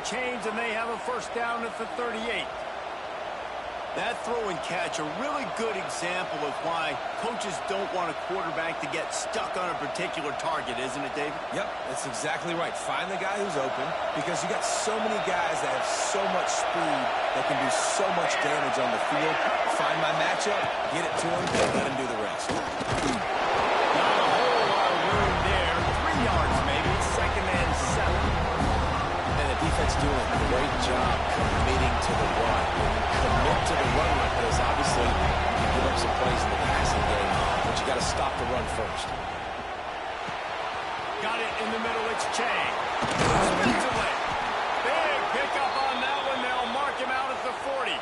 chains, and they have a first down at the 38. That throw and catch, a really good example of why coaches don't want a quarterback to get stuck on a particular target, isn't it, David? Yep, that's exactly right. Find the guy who's open, because you got so many guys that have so much speed that can do so much damage on the field. Find my matchup, get it to him, and let him do the rest. Not a whole lot of room there. 3 yards maybe, second and 7. And the defense doing a great job committing to the run. Commit to the run like this. Obviously, you can give up some plays in the passing game, but you got to stop the run first. Got it in the middle. It's Chang. Spins away. Big pickup on that one. They'll mark him out at the 40.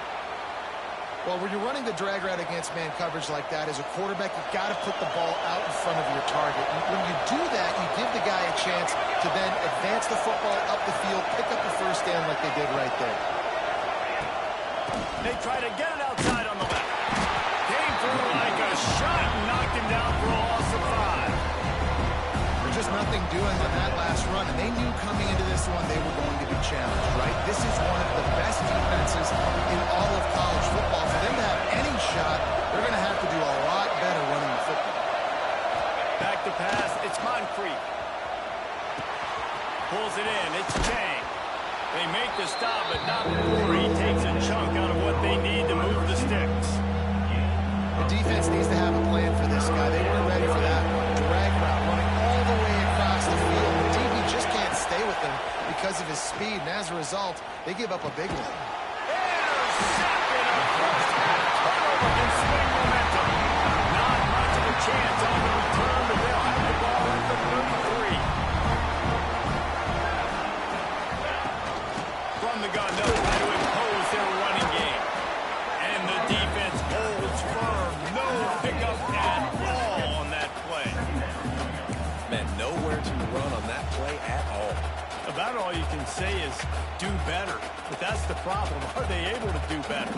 Well, when you're running the drag route against man coverage like that, as a quarterback, you've got to put the ball out in front of your target. And when you do that, you give the guy a chance to then advance the football up the field, pick up the first down like they did right there. They try to get it outside on the left. Came through like a shot and knocked him down for a loss of 5. There's just nothing doing on that last run, and they knew coming into this one they were going to be challenged, right? This is one of the best defenses in all of college football. For them to have any shot, they're going to have to do a lot better running the football. Back to pass. It's Moncrief. Pulls it in. It's Chang. They make the stop, but not before he takes a chunk out of what they need to move the sticks. The defense needs to have a plan for this guy. They weren't ready for that drag route, running all the way across the field. The DB just can't stay with him because of his speed, and as a result, they give up a big one. Intercepted. A first half turnover can swing momentum. Not much of a chance on the return, but they'll have the ball at the 33. From the gun, they'll try to impose their running game. And the defense holds firm. No pickup at all on that play. Man, nowhere to run on that play at all. About all you can say is do better. But that's the problem. Are they able to do better?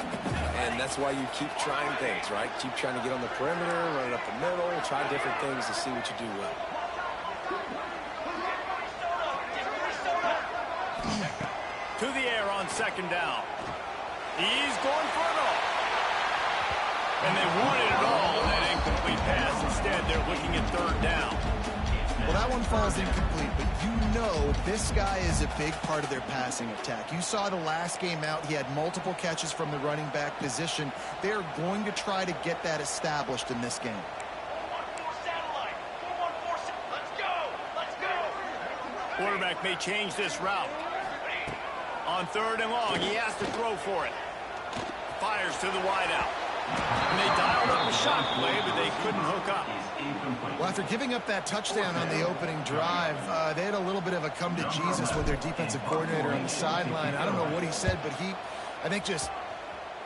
And that's why you keep trying things, right? Keep trying to get on the perimeter, run it up the middle, try different things to see what you do well. To the air on second down. He's going for it all. And they wanted it all on that incomplete pass. Instead, they're looking at third down. Well, that one falls incomplete, but you know this guy is a big part of their passing attack. You saw the last game out, he had multiple catches from the running back position. They're going to try to get that established in this game. Quarterback may change this route. On third and long, he has to throw for it. Fires to the wideout. And they dialed up a shot play, but they couldn't hook up. Well, after giving up that touchdown on the opening drive, they had a little bit of a come to Jesus with their defensive coordinator on the sideline. I don't know what he said, but he, I think, just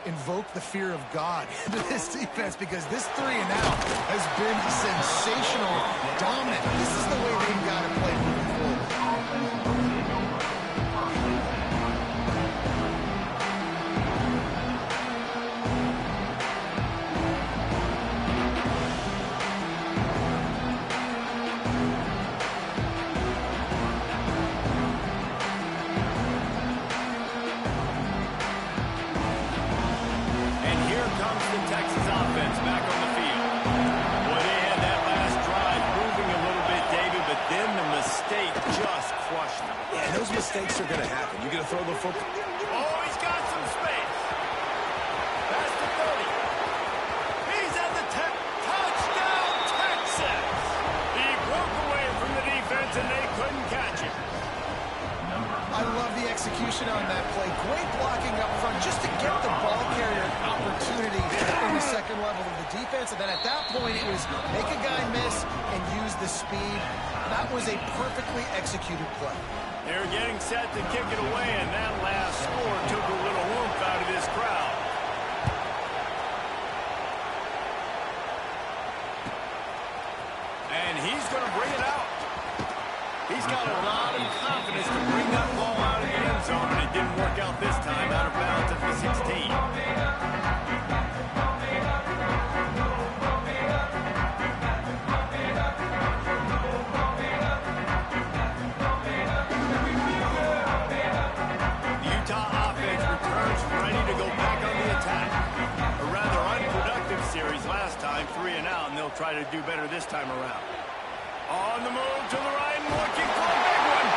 invoked the fear of God into this defense, because this 3 and out has been sensational, dominant. This is the way they've got to play moving forward. Mistakes are going to happen. You're going to throw the football. Oh, he's got some space. Pass to 30. He's at the 10. Touchdown, Texas. He broke away from the defense, and they couldn't catch him. I love the execution on that play. Great blocking up front just to get the ball carrier an opportunity in the second level of the defense. And then at that point, it was make a guy miss and use the speed. That was a perfectly executed play. They're getting set to kick it away, and that last score took a little oomph out of this crowd. And he's going to bring it out. He's got a lot of confidence to bring that ball out of the end zone, and it didn't work out this time, out of bounds at the 16. they'll try to do better this time around. On the move to the right and looking for a big one.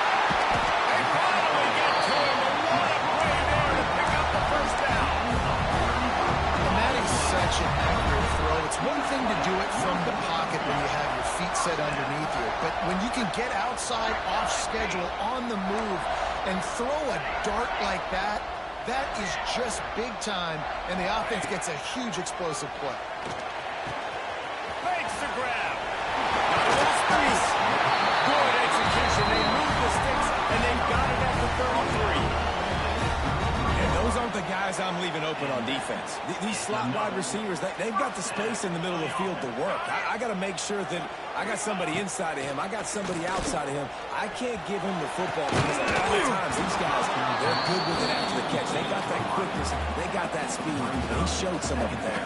They finally get to him, but what a play there to pick up the first down. And that is such an accurate throw. It's one thing to do it from the pocket when you have your feet set underneath you, but when you can get outside, off schedule, on the move, and throw a dart like that, that is just big time, and the offense gets a huge explosive play. Makes the grab. Got a little space. Good execution. They moved the sticks, and they've got it at the 33. And those aren't the guys I'm leaving open on defense. These slot wide receivers, they've got the space in the middle of the field to work. I got to make sure that I got somebody inside of him. I got somebody outside of him. I can't give him the football because a lot of times these guys, they're good with it after the catch. They got that quickness. They got that speed. He showed some of it there.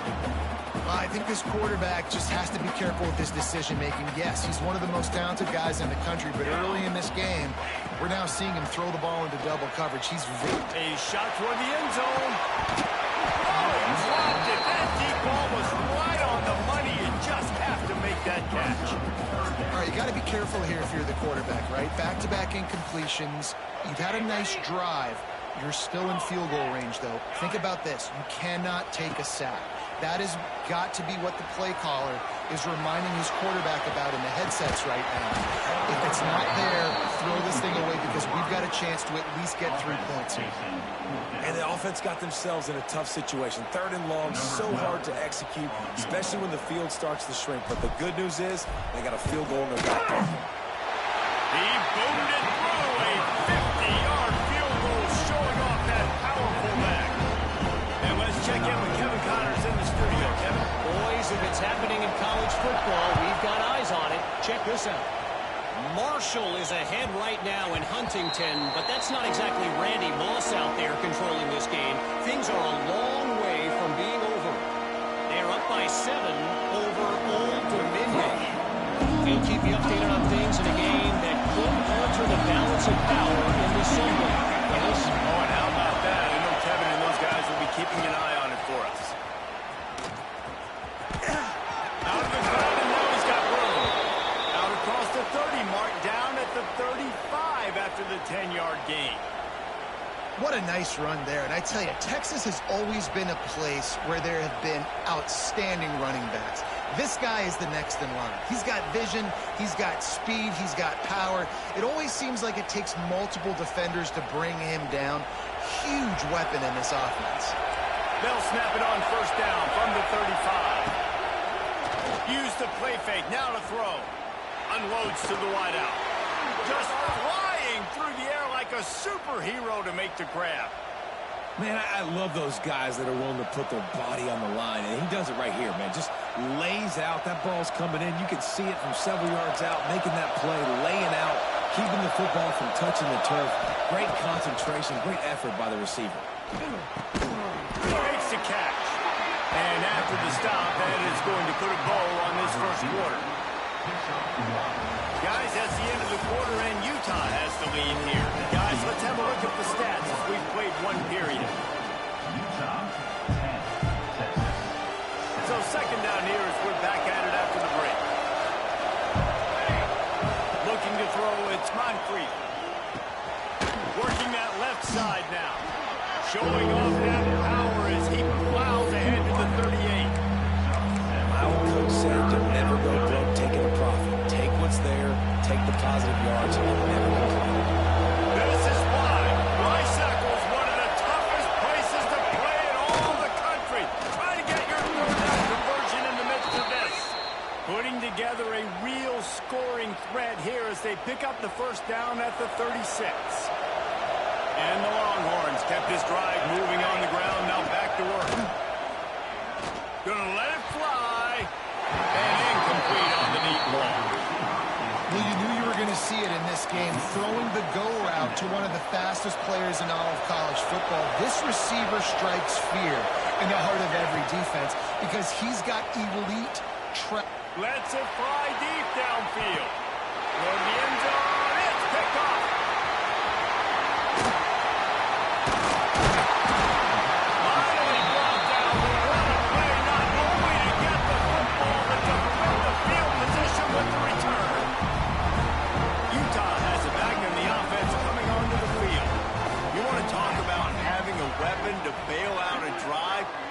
I think this quarterback just has to be careful with his decision-making. Yes, he's one of the most talented guys in the country, but early in this game, we're now seeing him throw the ball into double coverage. He's a shot toward the end zone. Oh, he dropped it. That deep ball was right on the money. You just have to make that catch. All right, you got to be careful here if you're the quarterback, right? Back-to-back incompletions. You've had a nice drive. You're still in field goal range, though. Think about this. You cannot take a sack. That has got to be what the play caller is reminding his quarterback about in the headsets right now. If it's not there, throw this thing away because we've got a chance to at least get 3 points here. And the offense got themselves in a tough situation. 3rd and long, so hard to execute, especially when the field starts to shrink. But the good news is they got a field goal in their back pocket. He boomed it through a 50-yard field goal, showing off that powerful leg. And let's check in with Kevin Connors in the studio. Kevin? Boys, if it's happening in college football, we've got eyes on it. Check this out. Marshall is ahead right now in Huntington, but that's not exactly Randy Moss out there controlling this game. Things are a long way from being over. They're up by 7 over Old Dominion. We'll keep you updated on things in a game that could alter the balance of power in the Sun Bowl. Yes? Oh, and how about that? I know Kevin and those guys will be keeping an eye on it for us. Out of the ground, and now he's got room. Out across the 30 mark, down at the 35 after the 10-yard gain. What a nice run there. And I tell you, Texas has always been a place where there have been outstanding running backs. This guy is the next in line. He's got vision, he's got speed, he's got power. It always seems like it takes multiple defenders to bring him down. Huge weapon in this offense. They'll snap it on first down from the 35. Use the play fake, now to throw. Unloads to the wideout. Just flying through the air like a superhero to make the grab. Man, I love those guys that are willing to put their body on the line, and he does it right here, man. Just lays out. That ball's coming in. You can see it from several yards out, making that play, laying out, keeping the football from touching the turf. Great concentration, great effort by the receiver. Makes the catch. And after the stop, that is going to put a bow on this first quarter. Guys, that's the end of the quarter, and Utah has the lead here. Guys, let's have a look at the stats as we've played one period. So second down here as we're back at it after the break. Looking to throw, it's Moncrief. Working that left side now. Showing off that power as he plows ahead to the 38. My old coach said to never go broke taking a profit. Take what's there, take the positive yards, and never complain. This is why Rice-Eccles is one of the toughest places to play in all the country. Try to get your third down conversion in the midst of this. Putting together a real scoring threat here as they pick up the first down at the 36. And the Longhorns kept this drive moving on the ground. Now back to work. Gonna let it fly. And incomplete on the deep ball. Well, you knew you were going to see it in this game, throwing the go route to one of the fastest players in all of college football. This receiver strikes fear in the heart of every defense because he's got elite track. Lets it fly deep downfield. Toward the end zone. It's picked off. Finally brought down. What a play, not only to get the football, but to pick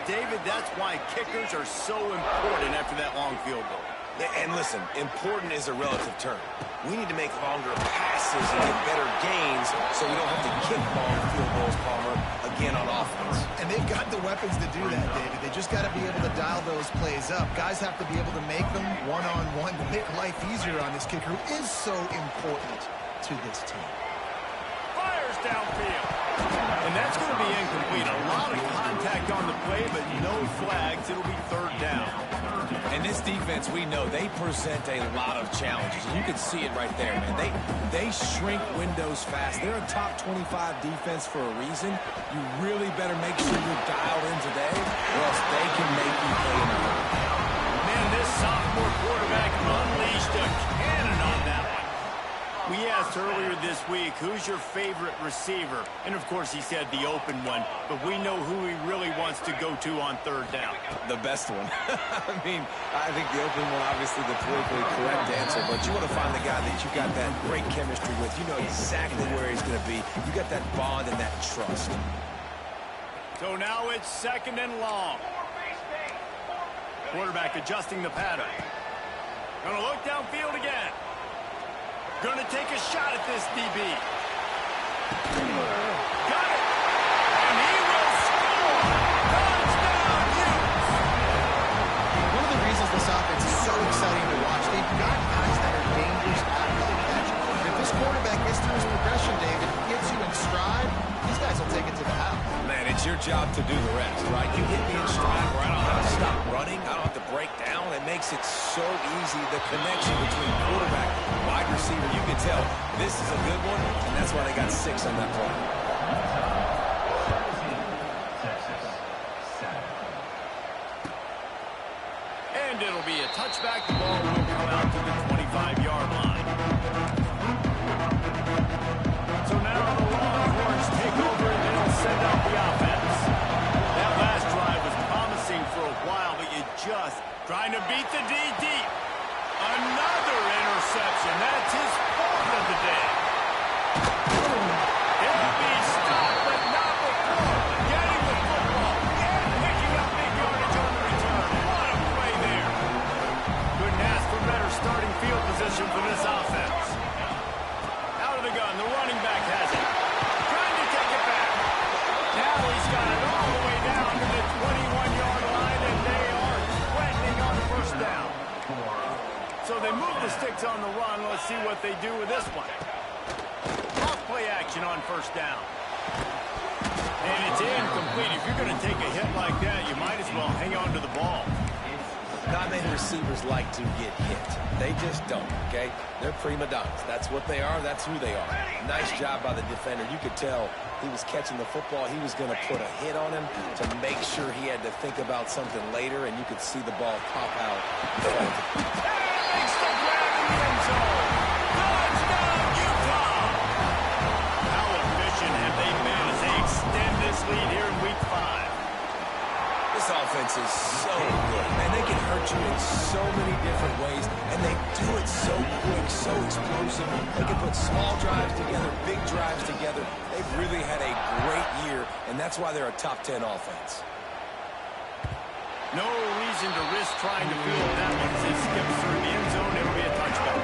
David, that's why kickers are so important after that long field goal. And listen, important is a relative term. We need to make longer passes and get better gains so we don't have to kick long field goals, Palmer, again on offense. And they've got the weapons to do that, David. They just got to be able to dial those plays up. Guys have to be able to make them one-on-one to make life easier on this kicker who is so important to this team. Fires downfield. And that's going to be incomplete. A lot of contact on the play, but no flags. It'll be third down. And this defense, we know, they present a lot of challenges. You can see it right there, man. They shrink windows fast. They're a top 25 defense for a reason. You really better make sure you're dialed in today, or else they can make you pay in a hurry. Man, this sophomore quarterback unleashed a cannon on that one. We asked earlier this week, who's your favorite receiver? And, of course, he said the open one. But we know who he really wants to go to on third down. The best one. I mean, I think the open one, obviously the politically correct answer. But you want to find the guy that you got that great chemistry with. You know exactly where he's going to be. You got that bond and that trust. So now it's second and long. Quarterback adjusting the pattern. Going to look downfield again. Going to take a shot at this DB. Got it. And he will score. Touchdown, Utes. One of the reasons this offense is so exciting to watch, they've got guys that are dangerous after the catch. If this quarterback gets through his progression, David, gets you in stride, these guys will take it to the house. Man, it's your job to do the rest, right? You get me in stride where I don't have to stop running. I don't have to break down. It makes it so easy. The connection between quarterback and wide receiver, you can tell this is a good one, and that's why they got 6 on that play. And it'll be a touchback. The ball will come out to the 25-yard line. So now the Longhorns take over and they'll send out the offense. That last drive was promising for a while, but you just trying to beat the D deep. Another interception. That's his 4th of the day. He'll be stopped, but not before getting the football and picking up big yardage on the return. What a play there. Couldn't ask for better starting field position for this offense. Out of the gun, the running back has it. Trying to take it back. Now he's got it all the way down to the 21-yard line, and they are threatening on first down. So they move the sticks on the run. Let's see what they do with this one. Off play action on first down. And it's incomplete. If you're going to take a hit like that, you might as well hang on to the ball. Not many receivers like to get hit. They just don't, okay? They're prima donnas. That's what they are. That's who they are. Nice job by the defender. You could tell he was catching the football. He was going to put a hit on him to make sure he had to think about something later, and you could see the ball pop out. Makes the grab in the end zone. Touchdown, Utah! How efficient have they been as they extend this lead here in Week 5? This offense is so good, man. They can hurt you in so many different ways, and they do it so quick, so explosive. They can put small drives together, big drives together. They've really had a great year, and that's why they're a top 10 offense. No reason to risk trying to field that one as it skips through the end zone. It'll be a touchback.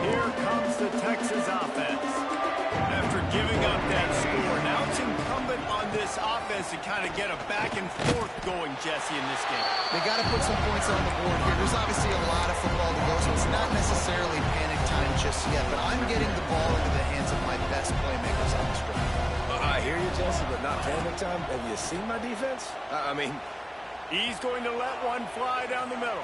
Here comes the Texas offense. After giving up that score, now it's incumbent on this offense to kind of get a back and forth going, Jesse, in this game. They got to put some points on the board here. There's obviously a lot of football to go, so it's not necessarily panic time just yet, but I'm getting the ball into the hands of my best playmakers on this drive. I hear you, Jesse, but not panic time. Have you seen my defense? I mean, he's going to let one fly down the middle.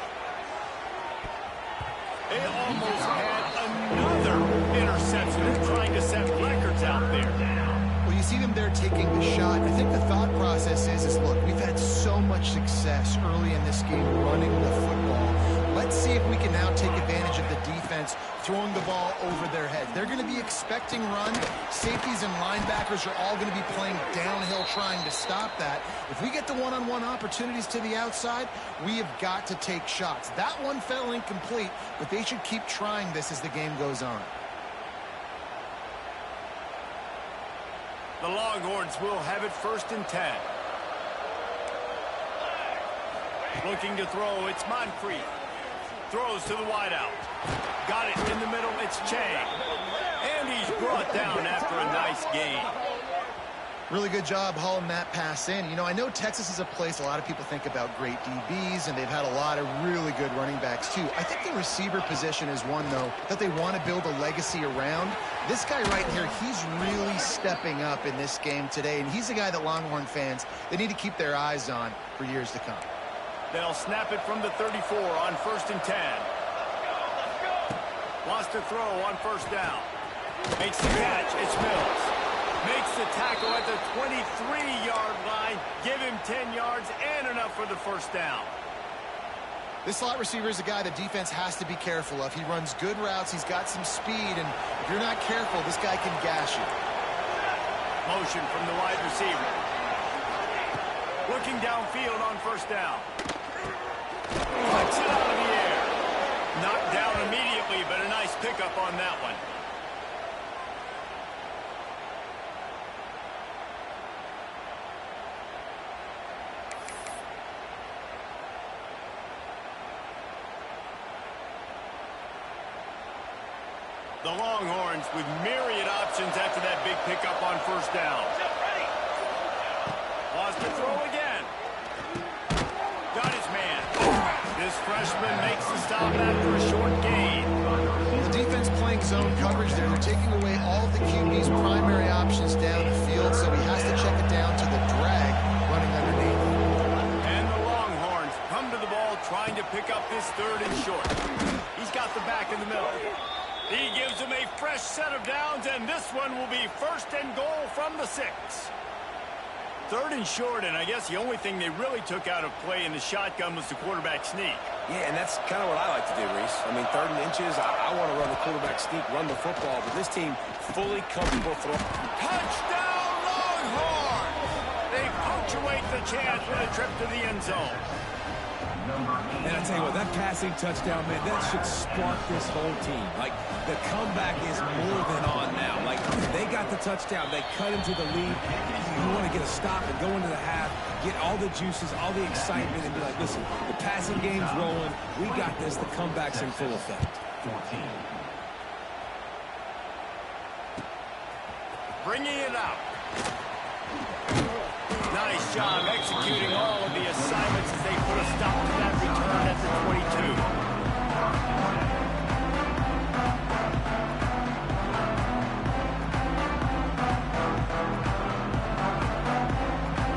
They almost had another interception. They're trying to set records out there. Well, you see them there taking the shot. I think the thought process is look, we've had so much success early in this game running the football. Let's see if we can now take advantage of the defense throwing the ball over their heads. They're going to be expecting run. Safeties and linebackers are all going to be playing downhill trying to stop that. If we get the one-on-one opportunities to the outside, we have got to take shots. That one fell incomplete, but they should keep trying this as the game goes on. The Longhorns will have it 1st and 10. Looking to throw, it's Moncrief. Throws to the wideout. Got it in the middle, it's Chang. And he's brought down after a nice gain. Really good job hauling that pass in. You know, I know Texas is a place a lot of people think about great DBs, and they've had a lot of really good running backs, too. I think the receiver position is one, though, that they want to build a legacy around. This guy right here, he's really stepping up in this game today, and he's a guy that Longhorn fans, they need to keep their eyes on for years to come. They'll snap it from the 34 on 1st and 10. Wants to throw on 1st down. Makes the catch, it's Mills. Makes the tackle at the 23-yard line. Give him 10 yards and enough for the 1st down. This slot receiver is a guy the defense has to be careful of. He runs good routes. He's got some speed, and if you're not careful, this guy can gash you. Motion from the wide receiver. Looking downfield on 1st down. Flicks it out of the air. Knocked down immediately, but a nice pickup on that one. The Longhorns with myriad options after that big pickup on 1st down. Wants to throw again. Got his man. This freshman makes the stop after a short gain. The defense playing zone coverage there. They're taking away all of the QB's primary options down the field, so he has to check it down to the drag running underneath. And the Longhorns come to the ball trying to pick up this 3rd and short. He's got the back in the middle. He gives them a fresh set of downs, and this one will be 1st and goal from the 6. 3rd and short, and I guess the only thing they really took out of play in the shotgun was the quarterback sneak. Yeah, and that's kind of what I like to do, Reese. I mean, 3rd and inches, I want to run the quarterback sneak, run the football, but this team fully comfortable throwing. Touchdown, Longhorns! They punctuate the chance with a trip to the end zone. And I tell you what, that passing touchdown, man, that should spark this whole team. Like, the comeback is more than on now. Like, they got the touchdown. They cut into the lead. You want to get a stop and go into the half, get all the juices, all the excitement, and be like, listen, the passing game's rolling. We got this. The comeback's in full effect. Bringing it out. Nice job executing all of the assignments as they put a stop to that return at the 22.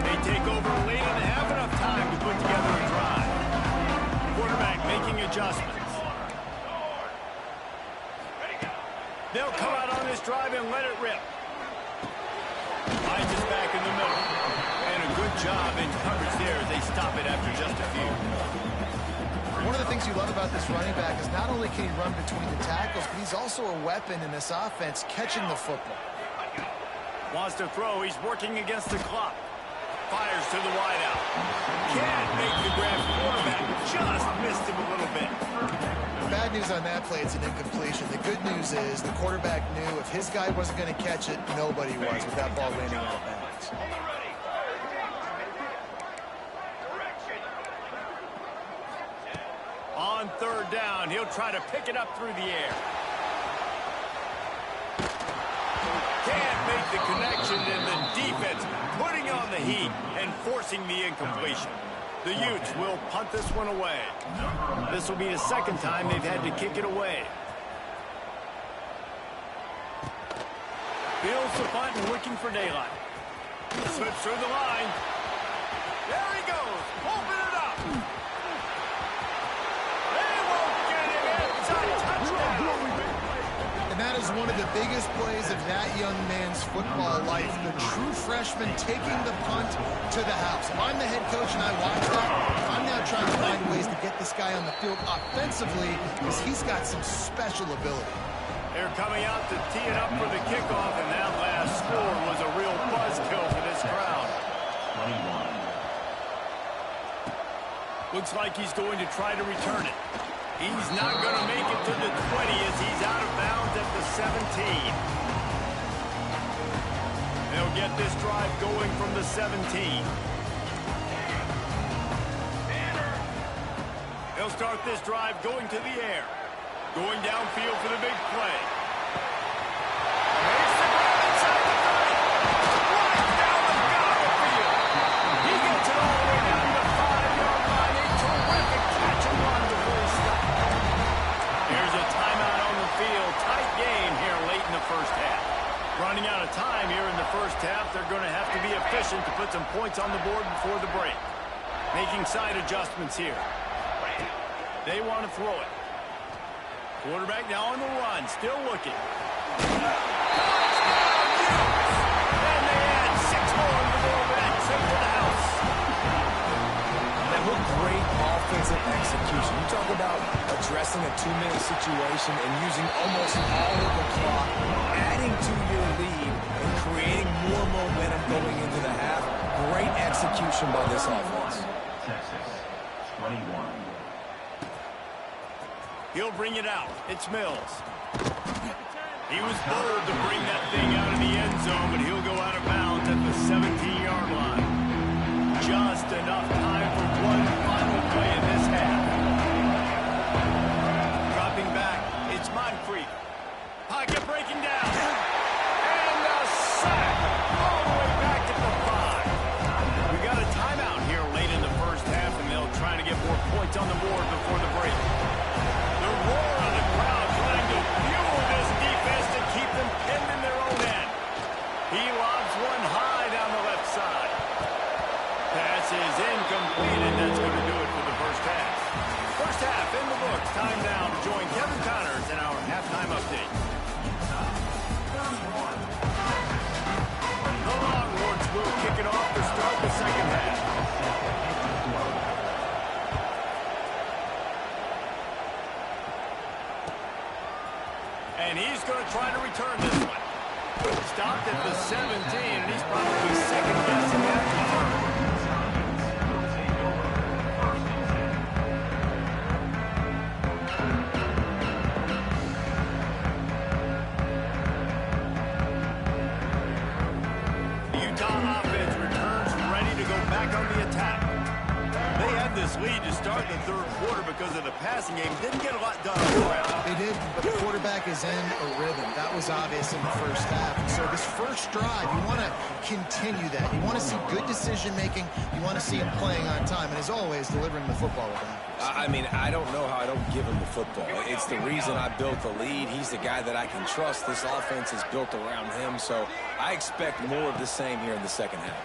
They take over late and have enough time to put together a drive. Quarterback making adjustments. They'll come out on this drive and let it rip. Finds his back in the middle. And a good job in coverage there as they stop it after just a few. One of the things you love about this running back is not only can he run between the tackles, but he's also a weapon in this offense, catching the football. Wants to throw. He's working against the clock. Fires to the wideout. Can't make the grab. Quarterback just missed him a little bit. Bad news on that play, it's an incompletion. The good news is the quarterback knew if his guy wasn't going to catch it, nobody was with that ball landing out of bounds. On 3rd down, he'll try to pick it up through the air. Can't make the connection, and the defense putting on the heat and forcing the incompletion. The Utes will punt this one away. This will be the 2nd time they've had to kick it away. Builds the punt and looking for daylight. Slips through the line. There he goes. Open it up. They won't get him. It's a touchdown. And that is one of the biggest plays of that young man's football life. The true freshman taking the punt to the house. If I'm the head coach and I watch that, I'm now trying to find ways to get this guy on the field offensively because he's got some special ability. They're coming out to tee it up for the kickoff, and that last score was a real buzzkill for this crowd. Looks like he's going to try to return it. He's not going to make it to the 20 as he's out of bounds at the 17. They'll get this drive going from the 17. They'll start this drive going to the air. Going downfield for the big play. Makes the grab inside the 30. Right down the middle of the field. He gets it all the way down to the 5-yard line. A terrific catch and run before he stopped. Here's a timeout on the field. Tight game here late in the first half. Running out of time here in the first half. They're going to have to be efficient to put some points on the board before the break. Making side adjustments here. They want to throw it. Quarterback now on the run, still looking. And they add 6 more in the middle of that. Take to the house. And what great offensive execution. You talk about addressing a 2-minute situation and using almost all of the clock, adding to your lead and creating more momentum going into the half. Great execution by this offense. Texas, 21. He'll bring it out. It's Mills. He was bold to bring that thing out of the end zone, but he'll go out of bounds at the 17-yard line. Just enough time for one final play in this half. Dropping back, it's Moncrief. Pocket breaking down. And a sack all the way back at the 5. We got a timeout here late in the first half, and they'll try to get more points on the board before the break. The roar of the crowd trying to fuel this defense to keep them pinned in their own end. He lobs one high down the left side. Pass is incomplete, and that's going to do it for the first half. First half in the books. Time now to join Kevin Connors in our halftime update. The Longhorns will kick it off to start the second half. And he's going to try to return this one. Stopped at the 17, and he's probably second guessing that return. The Utah offense returns ready to go back on the attack. They had this lead to start the third quarter because of the passing game. Didn't get a lot done on the ground. They did, but the quarterback is in a rhythm. That was obvious in the first half. And so this first drive, you want to continue that. You want to see good decision-making. You want to see him playing on time. And as always, delivering the football with accuracy. I mean, I don't know how I don't give him the football. It's the reason I built the lead. He's the guy that I can trust. This offense is built around him, so I expect more of the same here in the second half.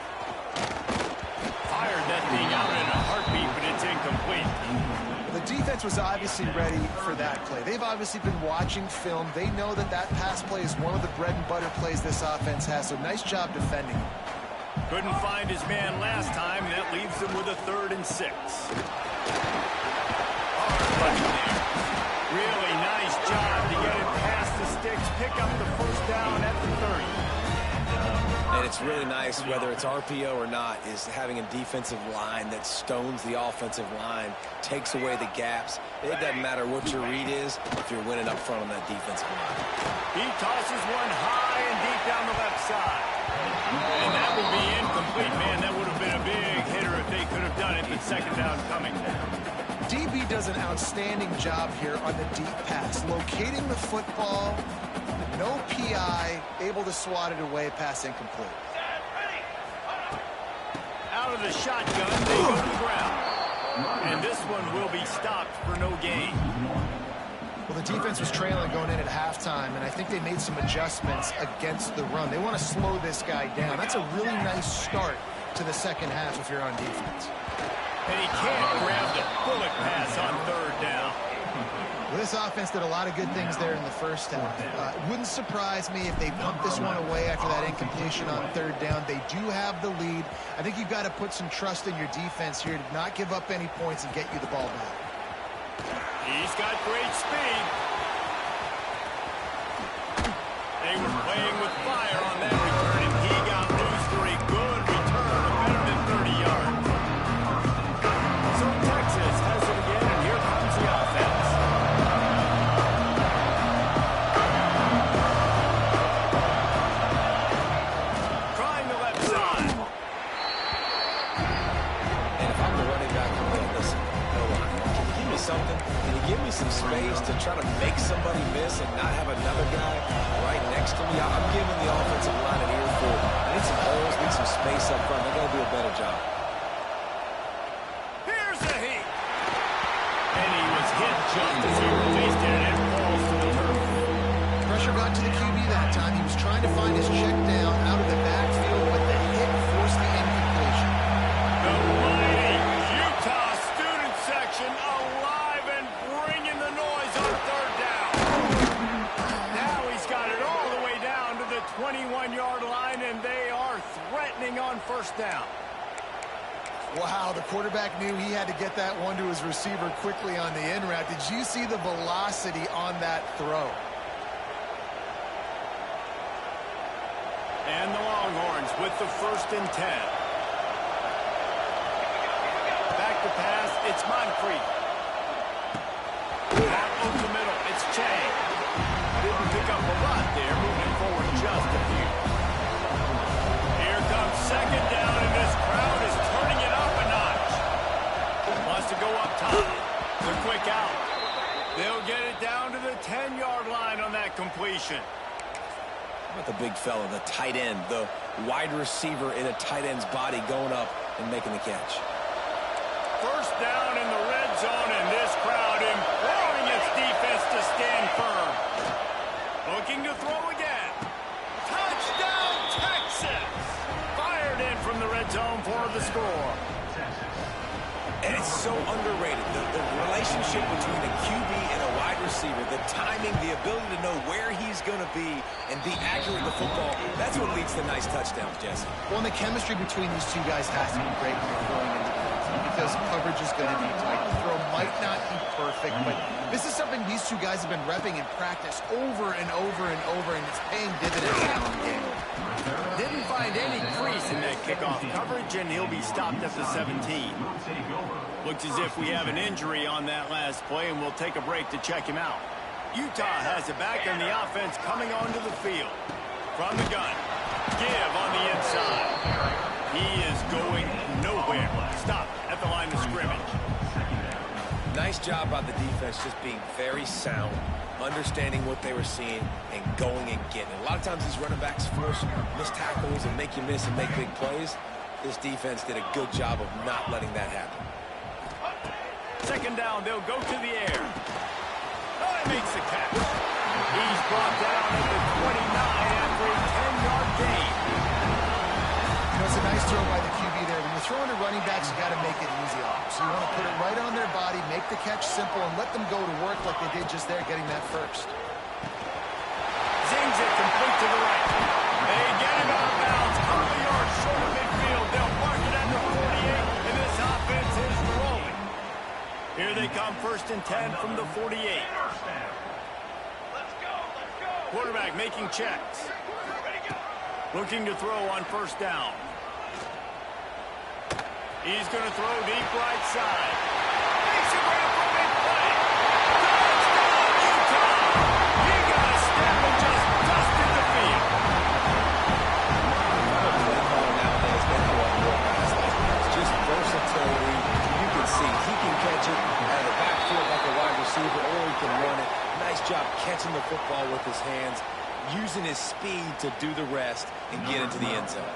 Fired that thing out in a heartbeat, but it's incomplete. The defense was obviously ready for that play. They've obviously been watching film. They know that that pass play is one of the bread and butter plays this offense has, so nice job defending. Couldn't find his man last time, and that leaves him with a 3rd and 6. Hard running there. Really nice job to get it past the sticks, pick up the first down at the 30. And it's really nice, whether it's RPO or not, is having a defensive line that stones the offensive line, takes away the gaps. It doesn't matter what your read is if you're winning up front on that defensive line. He tosses one high and deep down the left side. And that will be incomplete. Man, that would have been a big hitter if they could have done it, but second down coming. DB does an outstanding job here on the deep pass, locating the football. No PI, able to swat it away, pass incomplete. Out of the shotgun, they go to the ground. And this one will be stopped for no gain. Well, the defense was trailing going in at halftime, and I think they made some adjustments against the run. They want to slow this guy down. That's a really nice start to the second half if you're on defense. And he can't grab the bullet pass on 3rd down. Well, this offense did a lot of good things there in the first half. It wouldn't surprise me if they pumped this one away after that incompletion on 3rd down. They do have the lead. I think you've got to put some trust in your defense here to not give up any points and get you the ball back. He's got great speed. They were playing with fire on that return, and he got loose for a good return of better than 30 yards. So Texas has it again, and here comes the offense. giving the offensive line an earful. They need some holes, need some space up front. They're going to do a better job. Here's a heat. And he was hit just as he released it, and it falls to the turf. Pressure got to the QB that time. He was trying to find his check down out of the backfield, but the hit forced the incompletion. The mighty Utah student section alive and bringing the noise on third down. Now he's got it all the way down to the 21-yard line, and they are threatening on first down. Wow, the quarterback knew he had to get that one to his receiver quickly on the in route. Did you see the velocity on that throw? And the Longhorns with the 1st and 10. Back to pass, it's Moncrief. Out over the middle, it's Chang. Didn't pick up a lot there, moving forward just a few. Here comes 2nd down, and this crowd is turning it up a notch. Wants to go up top. The quick out. They'll get it down to the 10-yard line on that completion. How about the big fella, the tight end, the wide receiver in a tight end's body going up and making the catch. 1st down in the red zone, and this crowd imploring its defense to stand firm. Looking to throw again. Touchdown, Texas! Fired in from the red zone for the score. And it's so underrated. The relationship between a QB and a wide receiver, the timing, the ability to know where he's going to be and be accurate with the football, that's what leads to nice touchdowns, Jesse. Well, and the chemistry between these two guys has to be great when they're throwing into the end zone because coverage is going to be tight. The throw might not be perfect, but this is something these two guys have been repping in practice over and over and over, and it's paying dividends now in the game. Didn't find any crease in that kickoff coverage, and he'll be stopped at the 17. Looks as if we have an injury on that last play, and we'll take a break to check him out. Utah has it back, and the offense coming onto the field. From the gun, give on the inside. He is going nowhere. Stop at the line of scrimmage. Nice job by the defense just being very sound, understanding what they were seeing, and going and getting it. A lot of times these running backs force missed tackles and make you miss and make big plays. This defense did a good job of not letting that happen. 2nd down, they'll go to the air. Oh, he makes the catch. He's brought down at the 29 after a 10-yard gain. You know, it's a nice throw by the QB there. When you're throwing to running backs, you got to make it easy on them. So you want to put it right on their body, make the catch simple, and let them go to work like they did just there, getting that first. Zings it complete to the right. They get him out of bounds. Couple of yards short of midfield. They'll mark it at the 48, and this offense is rolling. Here they come, 1st and 10 from the 48. Quarterback making checks. Looking to throw on 1st down. He's going to throw deep right side. Makes a grab for big play. Touchdown, Utah! He got a step and just dusted the field. Play call nowadays, they don't want more guys like that. It's just versatility. You can see he can catch it out of the backfield like a wide receiver, or he can run it. Nice job catching the football with his hands, using his speed to do the rest and get into the end zone.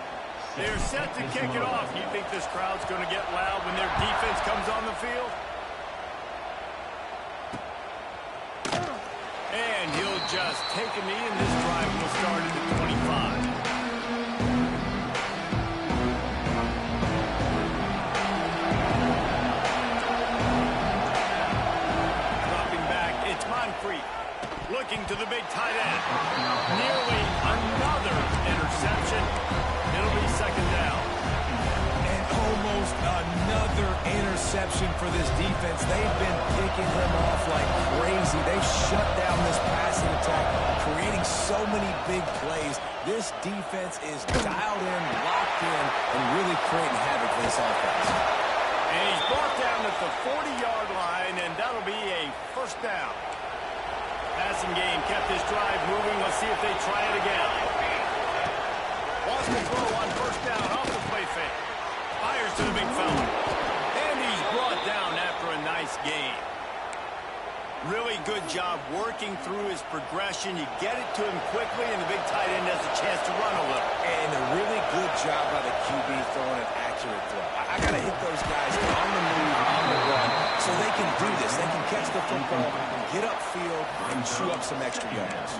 They're set to kick it off. You think this crowd's going to get loud when their defense comes on the field? And he'll just take a knee, and this drive will start at the 25. Dropping back, it's Moncrief. Looking to the big tight end. Nearly another interception. It'll be 2nd down. And almost another interception for this defense. They've been picking them off like crazy. They've shut down this passing attack, creating so many big plays. This defense is dialed in, locked in, and really creating havoc for this offense. And he's brought down at the 40-yard line, and that'll be a 1st down. Passing game kept this drive moving. Let's see if they try it again. Wants to throw on 1st down off the play fake. Fires to the big fella. And he's brought down after a nice gain. Really good job working through his progression. You get it to him quickly, and the big tight end has a chance to run a little. And a really good job by the QB throwing an accurate throw. I got to hit those guys on the move, on the run, so they can do this. They can catch the football, get upfield, and chew up some extra yards.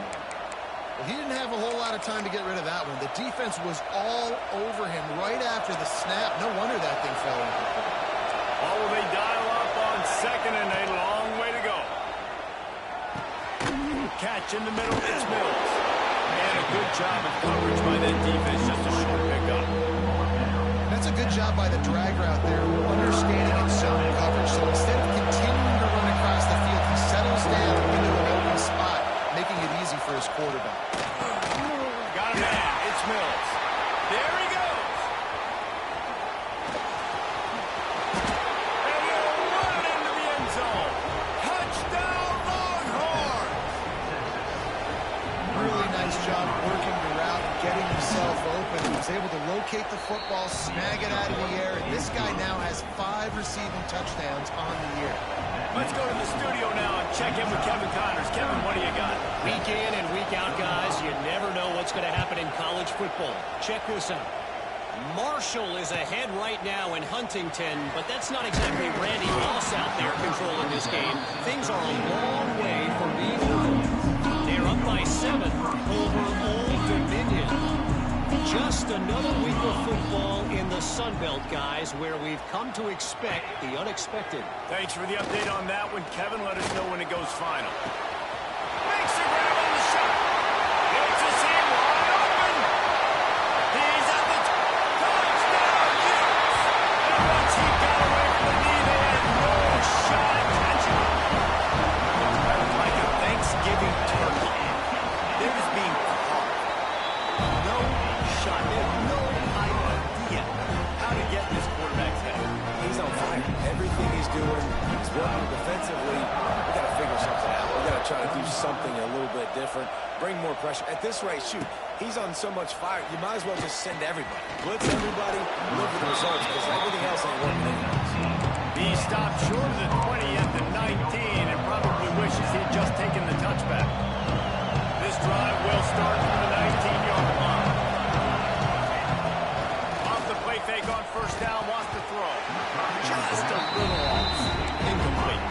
Well, he didn't have a whole lot of time to get rid of that one. The defense was all over him right after the snap. No wonder that thing fell incomplete. Oh, will they dial up on second and a long way to go. Catch in the middle, it's Mills. And a good job of coverage by that defense, just a short pickup. That's a good job by the drag route there, understanding its zone coverage. So instead of continuing to run across the field, he settles down into an open spot, making it easy for his quarterback. Got a man, it's Mills. There he goes. And he'll run it into the end zone. Touchdown, Longhorns! Really nice job working the route and getting himself open. He was able to locate the football, snag it out of the air, and this guy now has 5 receiving touchdowns on the year. Let's go to the studio now and check in with Kevin Connors. Kevin, what do you got? Week in and week out, guys, you never know what's going to happen in college football. Check this out. Marshall is ahead right now in Huntington, but that's not exactly Randy Moss out there controlling this game. Things are a long way from being over. They're up by 7 over Old Dominion. Just another week of football in the Sun Belt, guys, where we've come to expect the unexpected. Thanks for the update on that one, Kevin. Let us know when it goes final. Makes a grab on the shot. It's a seam wide open. He's at the touchdown, Utes. And once he got away from the knee, they had no shot at catching him. Like a Thanksgiving turkey. They're just being caught. No shot. They have no idea how to get this quarterback's head. He's on fire. Everything he's doing, he's working defensively. We got to figure something out. We got to try to do something a little bit different. Bring more pressure. At this rate, shoot, he's on so much fire, you might as well just send everybody. Blitz everybody, look for the results, because everything else ain't working anyways. He stopped short of the 20 at the 19 and probably wishes he'd just taken the touchback. This drive will start from the 19-yard line. Off the play fake on first down, wants to throw. Just a little off. Incomplete.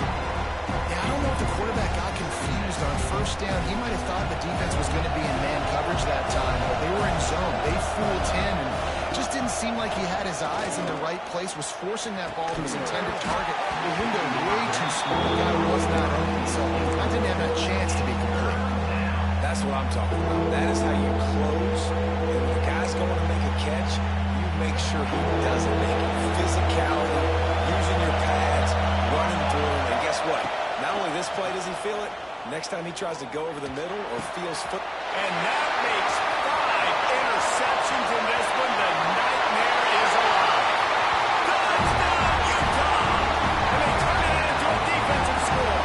Yeah, I don't know if the quarterback got confused on first down. He might have thought the defense was going to be in man coverage that time, but they were in zone. They fooled him, and it just didn't seem like he had his eyes in the right place, was forcing that ball to his intended target. The window way too small. The guy was not open, so I didn't have that chance to be complete. That's what I'm talking about. That is how you close. And when the guy's going to make a catch, you make sure he doesn't make it. Physicality, using your pads, running through, and guess what? Not only this play does he feel it, next time he tries to go over the middle or feels foot. And that makes 5 interceptions in this one. The nightmare is alive. Touchdown, Utah! And they turn it into a defensive score.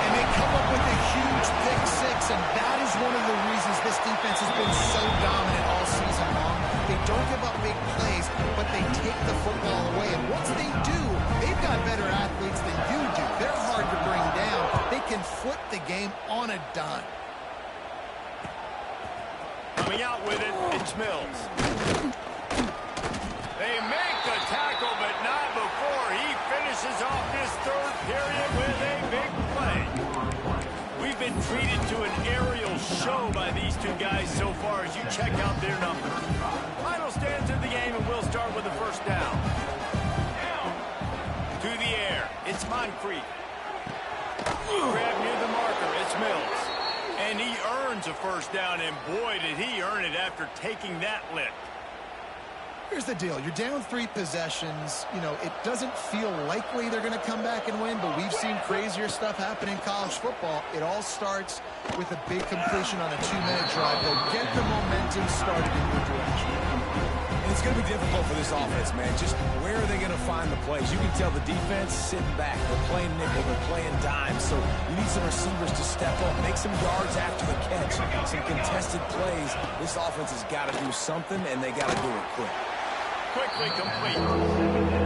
And they come up with a huge pick six, and that is one of the reasons this defense has been so dominant all season long. They don't give up big plays, but they take the football away. And once they do, they've got better athletes than you do. They're hard to bring down. They can flip the game on a dime. Coming out with it, it's Mills. They make the tackle, but not before he finishes off this third period with a big play. We've been treated to an aerial show by these two guys so far as you check out their numbers. Final stands of the game, and we'll start with the first down. To the air, it's Moncrief. Grab near the marker, it's Mills. And he earns a first down, and boy, did he earn it after taking that lick. Here's the deal. You're down 3 possessions. You know, it doesn't feel likely they're going to come back and win, but we've seen crazier stuff happen in college football. It all starts with a big completion on a 2-minute drive. They'll get the momentum started in your direction. And it's going to be difficult for this offense, man. Just where are they going to find the plays? You can tell the defense sitting back. They're playing nickel. They're playing dime. So you need some receivers to step up, make some yards after the catch, some contested plays. This offense has got to do something, and they got to do it quick. quickly complete.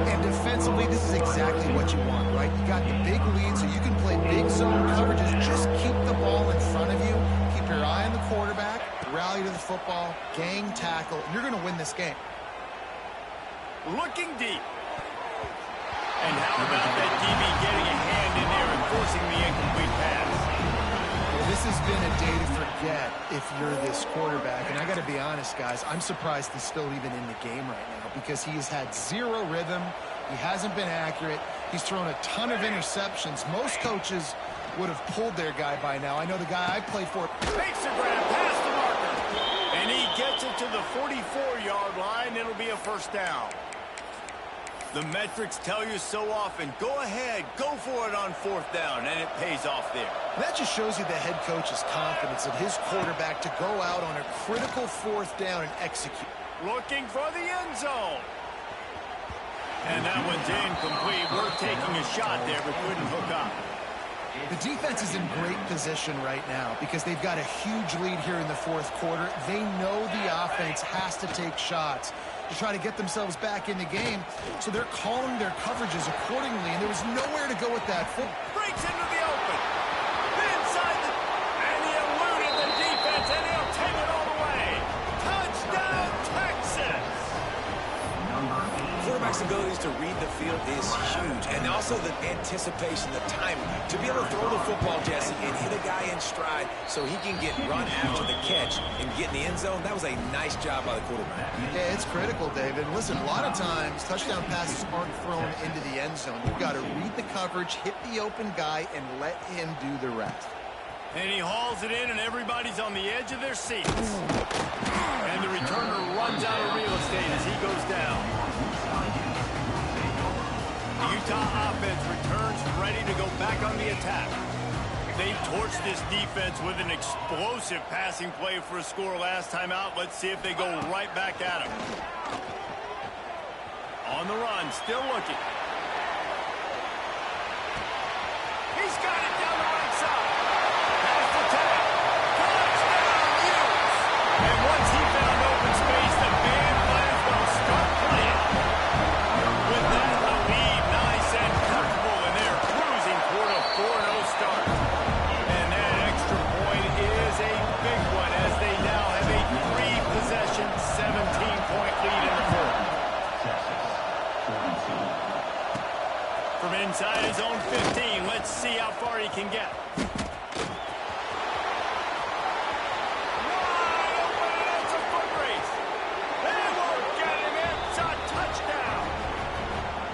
And defensively, this is exactly what you want, right? You got the big lead, so you can play big zone coverages. Just keep the ball in front of you. Keep your eye on the quarterback. Rally to the football. Gang tackle. You're going to win this game. Looking deep. And how about that DB getting a hand in there and forcing the incomplete pass? Well, this has been a day to forget if you're this quarterback. And I got to be honest, guys, I'm surprised he's still even in the game right now because he has had zero rhythm. He hasn't been accurate. He's thrown a ton of interceptions. Most coaches would have pulled their guy by now. I know the guy I play for. Makes a grab past the marker. And he gets it to the 44-yard line. It'll be a first down. The metrics tell you so often, go ahead, go for it on fourth down, and it pays off there. That just shows you the head coach's confidence in his quarterback to go out on a critical fourth down and execute. Looking for the end zone. And that one's incomplete. We're taking a shot there, but couldn't hook up. The defense is in great position right now because they've got a huge lead here in the fourth quarter. They know the offense has to take shots to try to get themselves back in the game, so they're calling their coverages accordingly, and there was nowhere to go with that. Breaks into the open. Inside the... And he eluded the defense, and he'll take it all the way. Touchdown, Texas! Quarterback's abilities to read the field is huge, and also the anticipation, the timing. To be able to throw the football, Jesse, and hit a guy in stride so he can get run after the catch and get in the end zone, that was a nice job by the quarterback. Yeah, it's critical, David. Listen, a lot of times, touchdown passes aren't thrown into the end zone. You've got to read the coverage, hit the open guy, and let him do the rest. And he hauls it in, and everybody's on the edge of their seats. And the returner runs out of real estate as he goes down. The Utah offense returns ready to go back on the attack. They torched this defense with an explosive passing play for a score last time out. Let's see if they go right back at him. On the run, still looking. He's got it down the right side. Pass the tag. Touchdown, Utes. And once he found open space, the band might as well start playing. With that, the lead nice and comfortable, and they're cruising toward a 4-0 start. And that extra point is a big one as they now have a 3-possession, 17-point lead in the fourth. From inside his own 15, let's see how far he can get. Wide open, it's a foot race. They won't get him, it's a touchdown.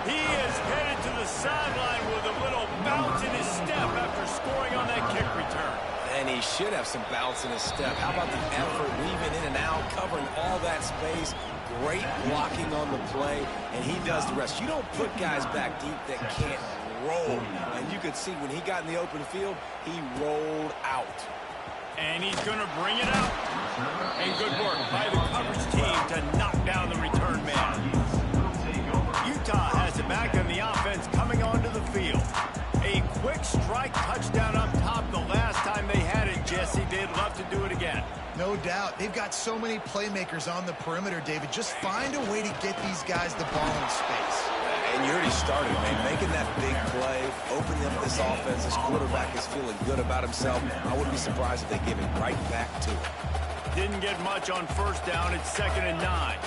He is headed to the sideline with a little bounce in his step after scoring on that kick return. And he should have some bounce in his step. How about the effort, weaving in and out, covering all that space. Great blocking on the play, and he does the rest. You don't put guys back deep that can't roll. And you could see when he got in the open field, he rolled out. And he's going to bring it out. And good work by the coverage team to knock down the return man. Utah has it back on the offense coming onto the field. A quick strike touchdown up top the last time they had it, Jesse. They'd love to do it again. No doubt. They've got so many playmakers on the perimeter, David. Just find a way to get these guys the ball in space. And you already started, man, making that big play, opening up this offense. This quarterback is feeling good about himself. I wouldn't be surprised if they give it right back to him. Didn't get much on first down. It's 2nd and 9.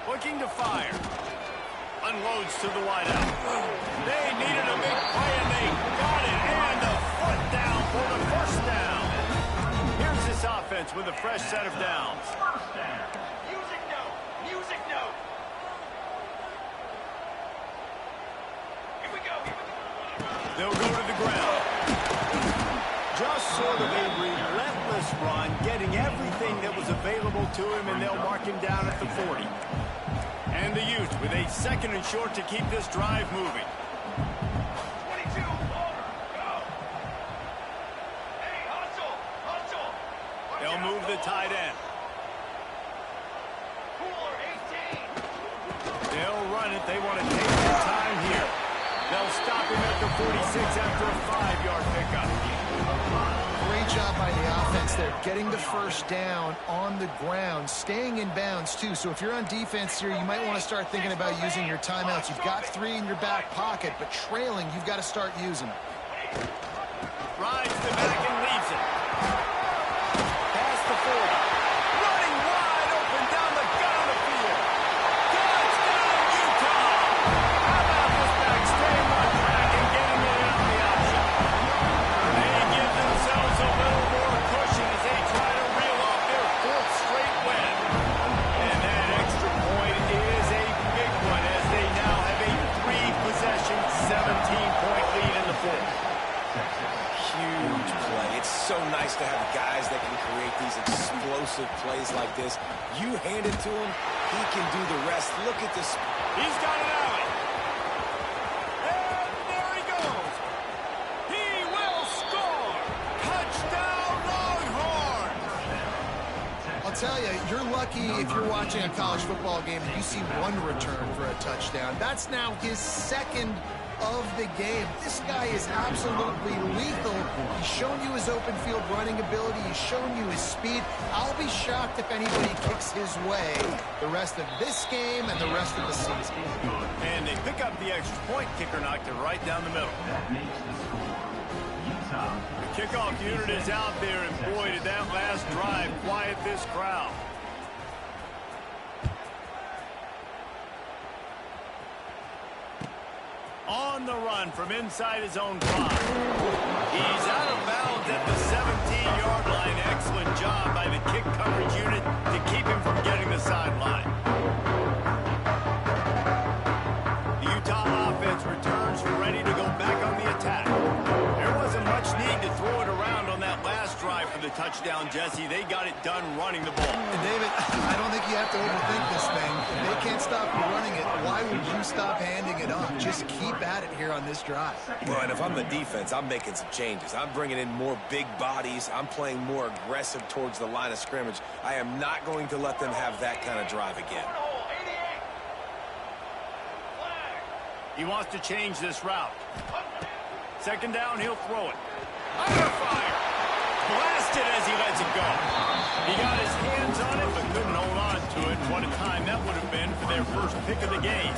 Looking to fire. Unloads to the wideout. They needed a big play, and they got it. And a foot down for the first down. Here's this offense with a fresh set of downs. First down. Music note. Music note. Here we go. They'll go to the ground. Just sort of a relentless run, getting everything that was available to him, and they'll mark him down at the 40. And the Utes with a 2nd and short to keep this drive moving. 22, over, go. Hey, hustle, hustle. They'll move the tight end. Cooler, 18. They'll run it. They want to take their time here. They'll stop him at the 46 after a 5-yard pickup. Great job by the offense there, getting the first down on the ground, staying in bounds too. So if you're on defense here, you might want to start thinking about using your timeouts. You've got 3 in your back pocket, but trailing, you've got to start using them. Rides the back and leaves it. Past the 40. Running wide open down the gut of the field. Touchdown, Utah! How about this back staying on track and getting it on the option? They give themselves a little more cushion as they try to reel off their 4th straight win. And that extra point is a big one as they now have a 3-possession, 17-point lead in the 4th. Huge play. It's so nice to have guys that can create these explosive plays like this. You hand it to him, he can do the rest. Look at this. He's got it out. And there he goes. He will score. Touchdown, Longhorns. I'll tell you, you're lucky if you're watching a college football game and you see one return for a touchdown. That's now his 2nd of the game. This guy is absolutely lethal. He's shown you his open field running ability. He's shown you his speed. I'll be shocked if anybody kicks his way the rest of this game and the rest of the season. And they pick up the extra point. Kicker knocked it right down the middle. The kickoff unit is out there, and boy, did that last drive quiet this crowd. On the run from inside his own 5. He's out of bounds at the 17-yard line. Excellent job by the kick coverage unit to keep him from getting the sideline. The Utah offense returns ready to go back on the attack. There wasn't much need to throw it around on that last drive for the touchdown, Jesse. They got it done running the ball. And David, I don't think you have to overthink this thing. If they can't stop you running it, why would you stop handing it off? Just keep at it here on this drive. Well, and if I'm the defense, I'm making some changes. I'm bringing in more big bodies. I'm playing more aggressive towards the line of scrimmage. I am not going to let them have that kind of drive again. He wants to change this route. 2nd down, he'll throw it. Under fire. Blasted as he lets it go. He got his hands on it, but couldn't hold on to it. What a time that would have been for their first pick of the game.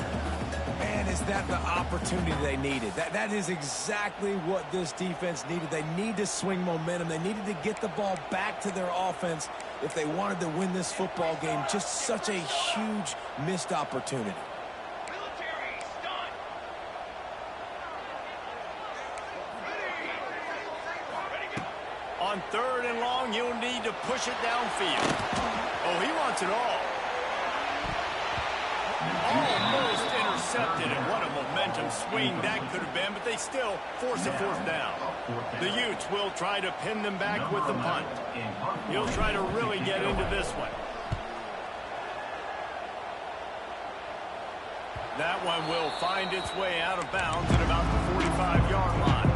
Man, is that the opportunity they needed? That is exactly what this defense needed. They need to swing momentum. They needed to get the ball back to their offense if they wanted to win this football game. Just such a huge missed opportunity. On 3rd and long, you'll need to push it downfield. Oh, he wants it all. Almost intercepted, and what a momentum swing that could have been, but they still force a 4th down. The Utes will try to pin them back with the punt. He'll try to really get into this one. That one will find its way out of bounds at about the 45-yard line.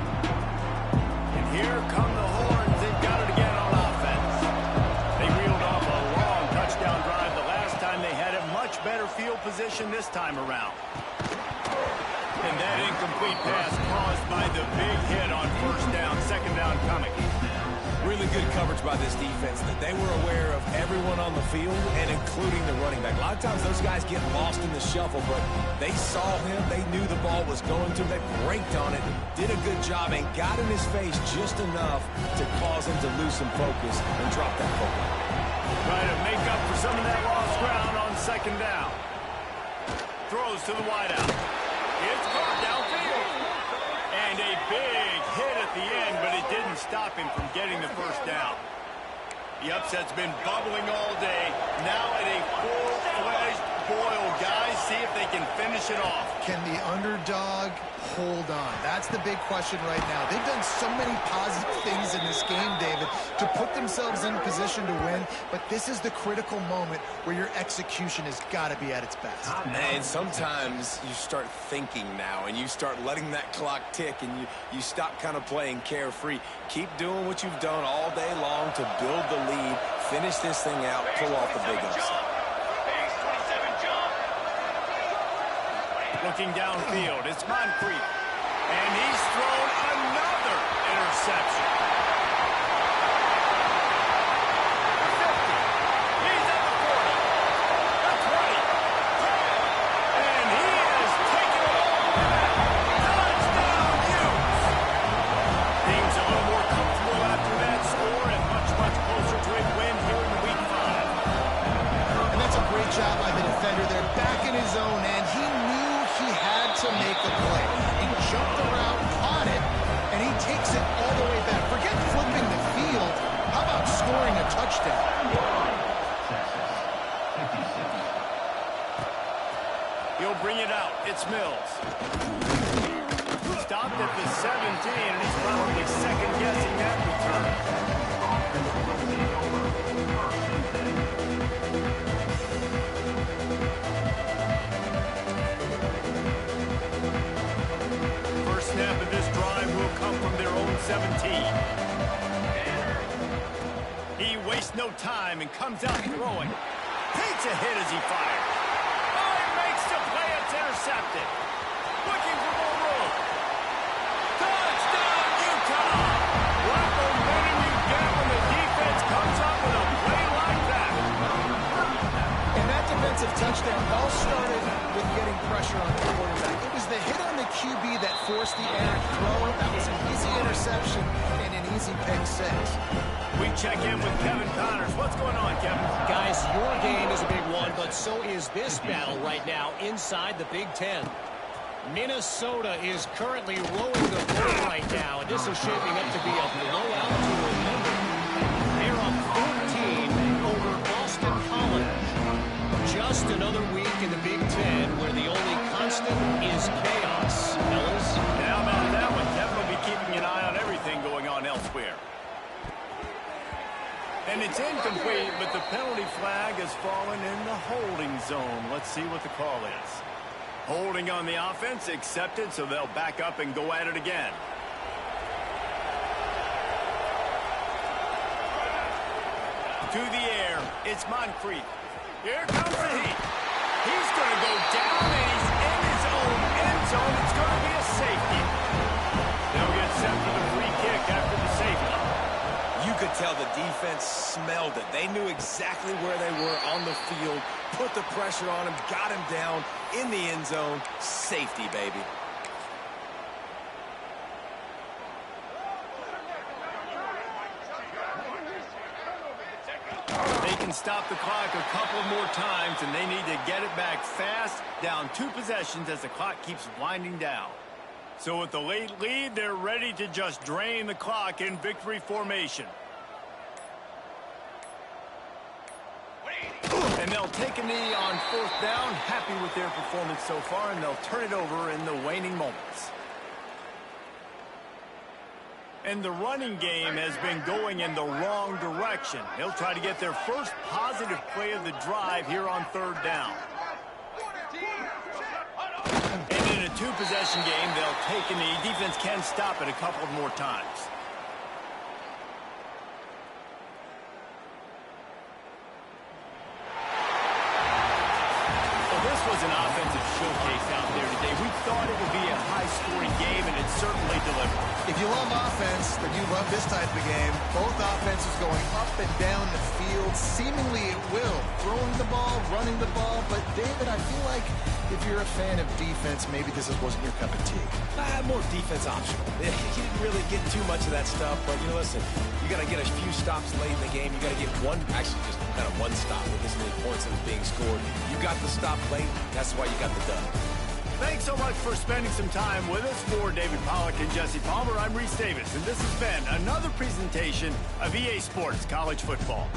And here come the Horns. They've got it again on offense. They reeled off a long touchdown drive the last time. They had a much better field position this time around. And that incomplete pass caused by the big hit on 1st down, 2nd down coming. Really good coverage by this defense. That they were aware of everyone on the field and including the running back. A lot of times those guys get lost in the shuffle, but they saw him. They knew the ball was going to. They braked on it, did a good job, and got in his face just enough to cause him to lose some focus and drop that football. Try to make up for some of that lost ground on 2nd down. Throws to the wideout. It's caught downfield. And a big hit at the end, but it didn't stop him from getting the 1st down. The upset's been bubbling all day. Now at a full-fledged boil, guys. See if they can finish it off. Can the underdog hold on? That's the big question right now. They've done so many positive things in this game, David, to put themselves in position to win, but this is the critical moment where your execution has got to be at its best. And sometimes you start thinking now, and you start letting that clock tick, and you stop kind of playing carefree. Keep doing what you've done all day long to build the lead, finish this thing out, pull off the big upset. Looking downfield, it's Moncrief. And he's thrown another interception. He wastes no time and comes out throwing. Takes a hit as he fires. Oh, he makes the play. It's intercepted. Looking for more room. Touchdown, Utah! What momentum you get when the defense comes up with a play like that. And that defensive touchdown all started with getting pressure on the quarterback. It was the hit on the QB that forced the errant throw. That was an easy interception and an easy pick six. We check in with Kevin Connors. What's going on, Kevin? Guys, your game is a big one, but so is this battle right now inside the Big Ten. Minnesota is currently rowing the boat right now, and this is shaping up to be a blowout to remember. They're up 14 over Boston College. Just another week in the Big Ten where the only constant is chaos. Fellas? How about that one? Kevin will be keeping an eye on everything going on elsewhere. And it's incomplete, but the penalty flag has fallen in the holding zone. Let's see what the call is. Holding on the offense, accepted, so they'll back up and go at it again. To the air, it's Moncrief. Here comes the heat. He's going to go down, and he's in his own end zone. It's going to be a safety. They'll get set for the free kick after the safety. You could tell the defense smelled it. They knew exactly where they were on the field, put the pressure on him, got him down in the end zone. Safety, baby. They can stop the clock a couple more times, and they need to get it back fast, down 2 possessions as the clock keeps winding down. So with the late lead, they're ready to just drain the clock in victory formation. And they'll take a knee on 4th down, happy with their performance so far, and they'll turn it over in the waning moments. And the running game has been going in the wrong direction. They'll try to get their first positive play of the drive here on 3rd down. And in a 2-possession game, they'll take a knee. Defense can stop it a couple more times. Well, this was an offensive showcase out there today. We thought it would be a high-scoring game, and it certainly delivered. If you love offense, then you love this type of game. Both offenses going up and down the field, seemingly at will. Throwing the ball, running the ball. But, David, I feel like if you're a fan of defense, maybe this wasn't your cup of tea. More defense optional. You didn't really get too much of that stuff, but, you know, listen, you got to get a few stops late in the game. You got to get actually just kind of one stop with this many points that was being scored. You got the stop late. That's why you got the dub. Thanks so much for spending some time with us. For David Pollack and Jesse Palmer, I'm Reese Davis, and this has been another presentation of EA Sports College Football.